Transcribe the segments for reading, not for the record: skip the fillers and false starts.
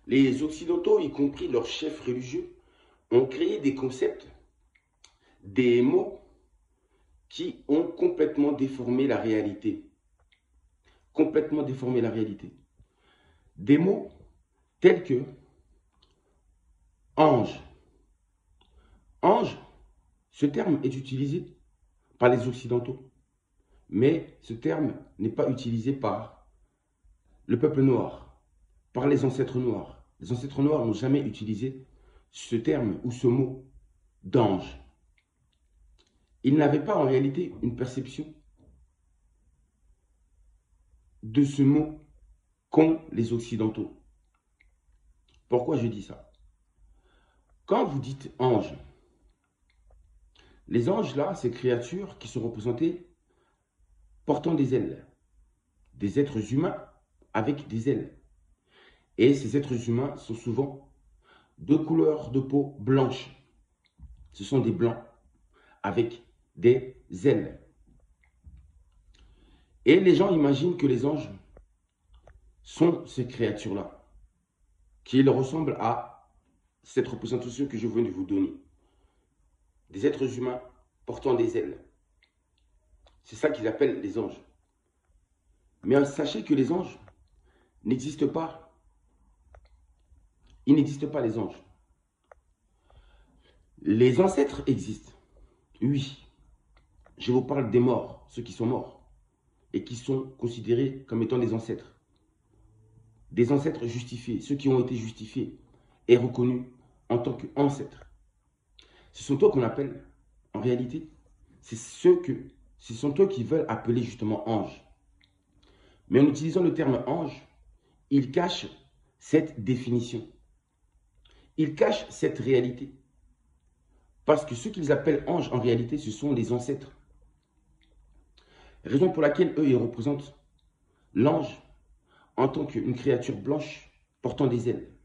Les Occidentaux, y compris leurs chefs religieux, ont créé des concepts, des mots qui ont complètement déformé la réalité. Complètement déformé la réalité. Des mots tels que ange. Ange, ce terme est utilisé par les Occidentaux, mais ce terme n'est pas utilisé par le peuple noir, par les ancêtres noirs. Les ancêtres noirs n'ont jamais utilisé ce terme ou ce mot d'ange. Ils n'avaient pas en réalité une perception de ce mot qu'ont les Occidentaux. Pourquoi je dis ça? Quand vous dites ange, les anges là, ces créatures qui sont représentées portant des ailes, des êtres humains avec des ailes. Et ces êtres humains sont souvent de couleur de peau blanche. Ce sont des blancs avec des ailes. Et les gens imaginent que les anges sont ces créatures-là, qui ressemblent à cette représentation que je viens de vous donner. Des êtres humains portant des ailes. C'est ça qu'ils appellent les anges. Mais sachez que les anges n'existent pas. Il n'existe pas les anges. Les ancêtres existent. Oui. Je vous parle des morts, ceux qui sont morts et qui sont considérés comme étant des ancêtres. Des ancêtres justifiés, ceux qui ont été justifiés et reconnus en tant qu'ancêtres. Ce sont eux qu'on appelle, en réalité, ce sont eux qui veulent appeler justement anges. Mais en utilisant le terme ange, ils cachent cette définition. Ils cachent cette réalité. Parce que ceux qu'ils appellent anges, en réalité, ce sont les ancêtres. Raison pour laquelle eux, ils représentent l'ange en tant qu'une créature blanche portant des ailes.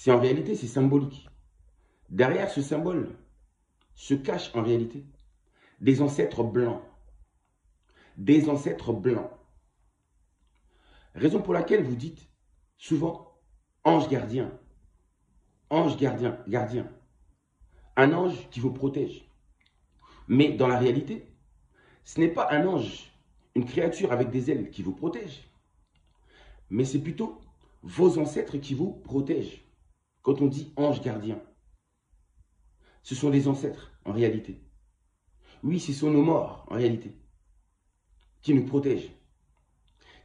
En réalité, c'est symbolique. Derrière ce symbole se cachent en réalité des ancêtres blancs. Des ancêtres blancs. Raison pour laquelle vous dites souvent ange gardien. Ange gardien, gardien. Un ange qui vous protège. Mais dans la réalité, ce n'est pas un ange, une créature avec des ailes qui vous protège. Mais c'est plutôt vos ancêtres qui vous protègent. Quand on dit ange gardien, ce sont les ancêtres en réalité. Oui, ce sont nos morts en réalité qui nous protègent,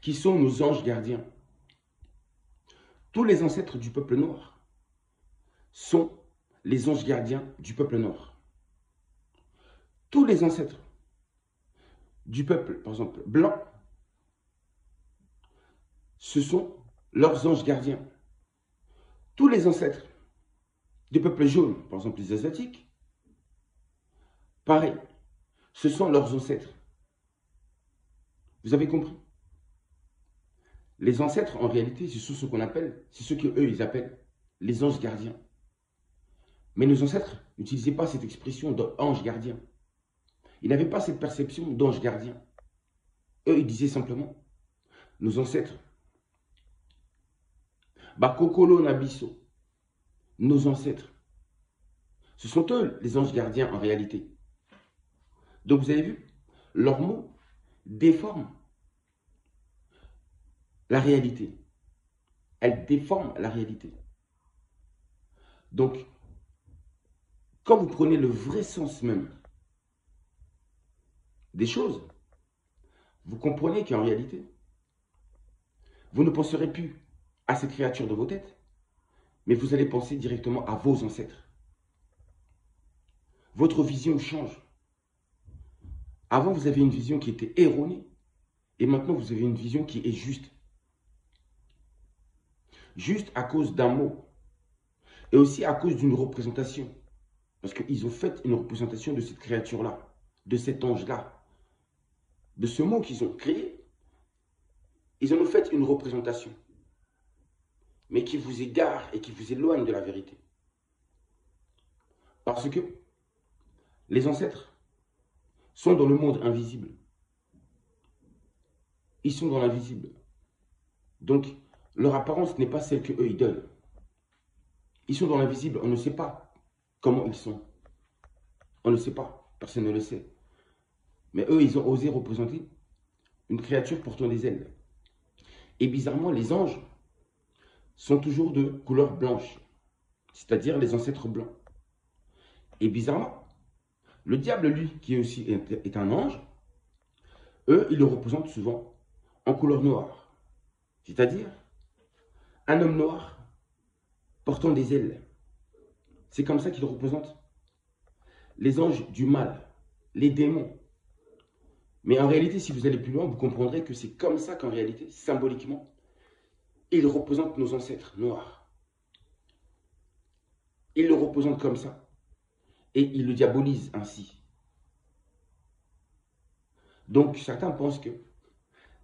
qui sont nos anges gardiens. Tous les ancêtres du peuple noir sont les anges gardiens du peuple noir. Tous les ancêtres du peuple, par exemple, blanc, ce sont leurs anges gardiens. Tous les ancêtres du peuple jaune, par exemple les Asiatiques, pareil, ce sont leurs ancêtres. Vous avez compris? Les ancêtres, en réalité, ce sont ce qu'on appelle, c'est ce qu'eux, ils appellent les anges gardiens. Mais nos ancêtres n'utilisaient pas cette expression d'ange gardien. Ils n'avaient pas cette perception d'ange gardien. Eux, ils disaient simplement, nos ancêtres, Bakokolo Nabiso, nos ancêtres, ce sont eux les anges gardiens en réalité. Donc vous avez vu, leurs mots déforment la réalité. Elles déforment la réalité. Donc, quand vous prenez le vrai sens même des choses, vous comprenez qu'en réalité, vous ne penserez plus à ces créatures de vos têtes, mais vous allez penser directement à vos ancêtres. Votre vision change. Avant, vous aviez une vision qui était erronée, et maintenant, vous avez une vision qui est juste. Juste à cause d'un mot, et aussi à cause d'une représentation. Parce qu'ils ont fait une représentation de cette créature-là, de cet ange-là, de ce mot qu'ils ont créé. Ils en ont fait une représentation, mais qui vous égare et qui vous éloigne de la vérité. Parce que les ancêtres sont dans le monde invisible. Ils sont dans l'invisible. Donc, leur apparence n'est pas celle qu'eux ils donnent. Ils sont dans l'invisible, on ne sait pas comment ils sont. On ne sait pas, personne ne le sait. Mais eux, ils ont osé représenter une créature portant des ailes. Et bizarrement, les anges sont toujours de couleur blanche, c'est-à-dire les ancêtres blancs. Et bizarrement, le diable, lui, qui est un ange, eux, ils le représentent souvent en couleur noire. C'est-à-dire un homme noir portant des ailes. C'est comme ça qu'ils représentent les anges du mal, les démons. Mais en réalité, si vous allez plus loin, vous comprendrez que c'est comme ça qu'en réalité, symboliquement, ils représentent nos ancêtres noirs. Ils le représentent comme ça. Et ils le diabolisent ainsi. Donc certains pensent que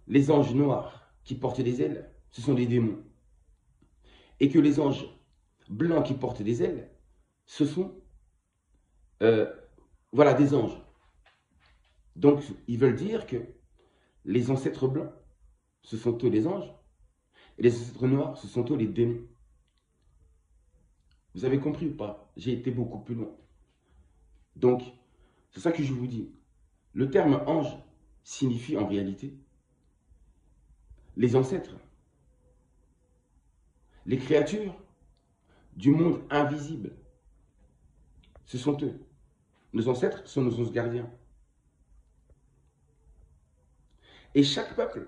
les anges noirs qui portent des ailes, ce sont des démons. Et que les anges blancs qui portent des ailes, ce sont voilà, des anges. Donc ils veulent dire que les ancêtres blancs, ce sont eux les anges, et les ancêtres noirs, ce sont eux les démons. Vous avez compris ou pas? J'ai été beaucoup plus loin. Donc, c'est ça que je vous dis. Le terme ange signifie en réalité les ancêtres, les créatures du monde invisible. Ce sont eux. Nos ancêtres sont nos anges gardiens. Et chaque peuple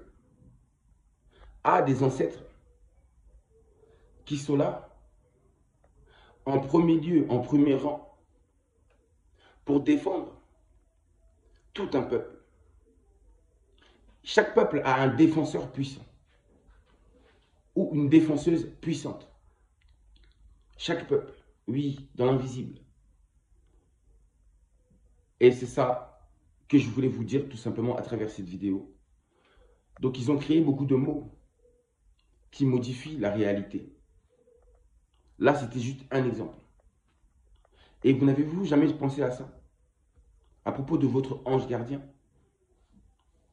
a des ancêtres qui sont là en premier lieu, en premier rang, pour défendre tout un peuple. Chaque peuple a un défenseur puissant ou une défenseuse puissante. Chaque peuple, oui, dans l'invisible. Et c'est ça que je voulais vous dire tout simplement à travers cette vidéo. Donc ils ont créé beaucoup de mots qui modifient la réalité. Là, c'était juste un exemple. Et vous n'avez-vous jamais pensé à ça? À propos de votre ange gardien?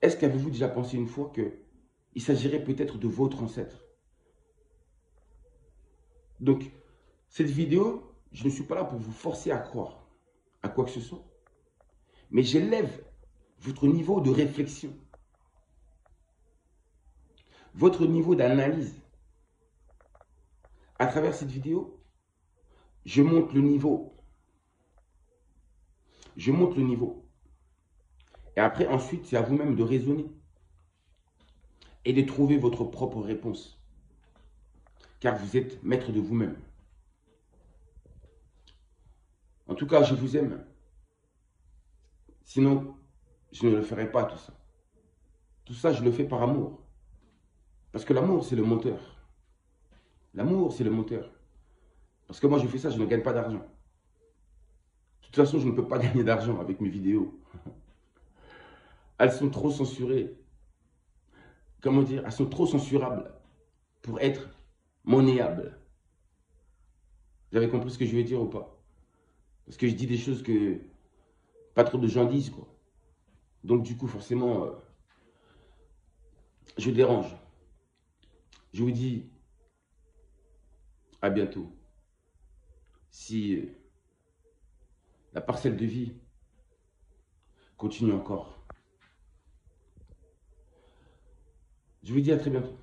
Est-ce qu'avez-vous déjà pensé une fois qu'il s'agirait peut-être de votre ancêtre? Donc, cette vidéo, je ne suis pas là pour vous forcer à croire à quoi que ce soit. Mais j'élève votre niveau de réflexion, votre niveau d'analyse. À travers cette vidéo, je monte le niveau. Je monte le niveau. Et après, ensuite, c'est à vous-même de raisonner et de trouver votre propre réponse. Car vous êtes maître de vous-même. En tout cas, je vous aime. Sinon, je ne le ferai pas tout ça. Tout ça, je le fais par amour. Parce que l'amour, c'est le moteur. L'amour, c'est le moteur. Parce que moi, je fais ça, je ne gagne pas d'argent. De toute façon, je ne peux pas gagner d'argent avec mes vidéos. Elles sont trop censurées. Comment dire? Elles sont trop censurables pour être monnayables. Vous avez compris ce que je veux dire ou pas? Parce que je dis des choses que pas trop de gens disent, quoi. Donc, du coup, forcément, je dérange. Je vous dis à bientôt. Si la parcelle de vie continue encore. Je vous dis à très bientôt.